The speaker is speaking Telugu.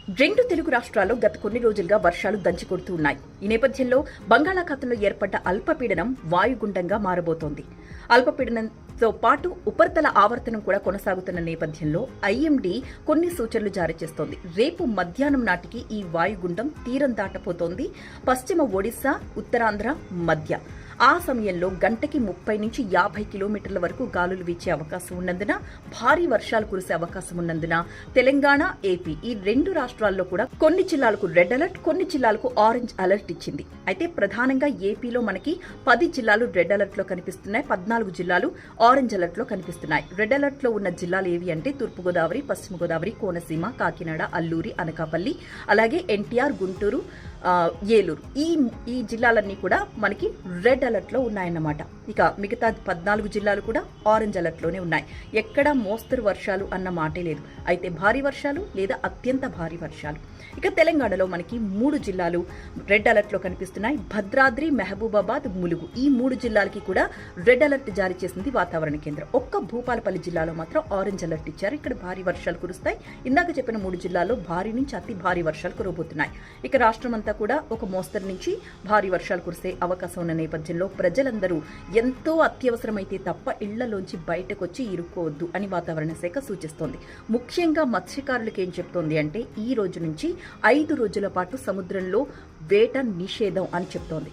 రెండు తెలుగు రాష్ట్రాల్లో గత కొన్ని రోజులుగా వర్షాలు దంచికొడుతూ ఉన్నాయి. ఈ నేపథ్యంలో బంగాళాఖాతంలో ఏర్పడ్డ అల్పపీడనం వాయుగుండంగా మారబోతోంది. అల్పపీడనంతో పాటు ఉపరితల ఆవర్తనం కూడా కొనసాగుతున్న నేపథ్యంలో ఐఎండీ కొన్ని సూచనలు జారీ చేస్తోంది. రేపు మధ్యాహ్నం నాటికి ఈ వాయుగుండం తీరం దాటపోతోంది. పశ్చిమ ఒడిశా, ఉత్తరాంధ్ర మధ్య ఆ సమయంలో గంటకి 30 నుంచి 50 కిలోమీటర్ల వరకు గాలులు వీచే అవకాశం ఉన్నందున భారీ వర్షాలు కురిసే అవకాశం ఉన్నందున తెలంగాణ, ఏపీ ఈ రెండు రాష్ట్రాల్లో కూడా కొన్ని జిల్లాలకు రెడ్ అలర్ట్, కొన్ని జిల్లాలకు ఆరెంజ్ అలర్ట్ ఇచ్చింది. అయితే ప్రధానంగా ఏపీలో మనకి 10 జిల్లాలు రెడ్ అలర్ట్ లో కనిపిస్తున్నాయి, 14 జిల్లాలు ఆరెంజ్ అలర్ట్ లో కనిపిస్తున్నాయి. రెడ్ అలర్ట్ లో ఉన్న జిల్లాలు ఏవి అంటే తూర్పుగోదావరి, పశ్చిమ గోదావరి, కోనసీమ, కాకినాడ, అల్లూరి, అనకాపల్లి, అలాగే ఎన్టీఆర్, గుంటూరు, ఏలూరు ఈ జిల్లాలన్నీ కూడా మనకి రెడ్ అలర్ట్ లో ఉన్నాయన్నమాట. ఇక మిగతా 14 జిల్లాలు కూడా ఆరెంజ్ అలర్ట్ లోనే ఉన్నాయి. ఎక్కడా మోస్తరు వర్షాలు అన్న మాటే లేదు. అయితే భారీ వర్షాలు లేదా అత్యంత భారీ వర్షాలు. ఇక తెలంగాణలో మనకి 3 జిల్లాలు రెడ్ అలర్ట్ లో కనిపిస్తున్నాయి. భద్రాద్రి, మహబూబాబాద్, ములుగు ఈ 3 జిల్లాలకి కూడా రెడ్ అలర్ట్ జారీ చేసింది వాతావరణ కేంద్రం. ఒక్క భూపాలపల్లి జిల్లాలో మాత్రం ఆరెంజ్ అలర్ట్ ఇచ్చారు. ఇక్కడ భారీ వర్షాలు కురుస్తాయి. ఇందాక చెప్పిన 3 జిల్లాల్లో భారీ నుంచి అతి భారీ వర్షాలు కురవబోతున్నాయి. ఇక రాష్ట్రం అంతా కూడా ఒక మోస్తరు నుంచి భారీ వర్షాలు కురిసే అవకాశం ఉన్న నేపథ్యంలో ప్రజలందరూ ఎంతో అత్యవసరమైతే తప్ప ఇళ్లలోంచి బయటకు వచ్చి ఇరుక్కోవద్దు అని వాతావరణ శాఖ సూచిస్తోంది. ముఖ్యంగా మత్స్యకారులకు ఏం చెప్తోంది అంటే ఈ రోజు నుంచి 5 రోజుల పాటు సముద్రంలో వేట నిషేధం అని చెప్తోంది.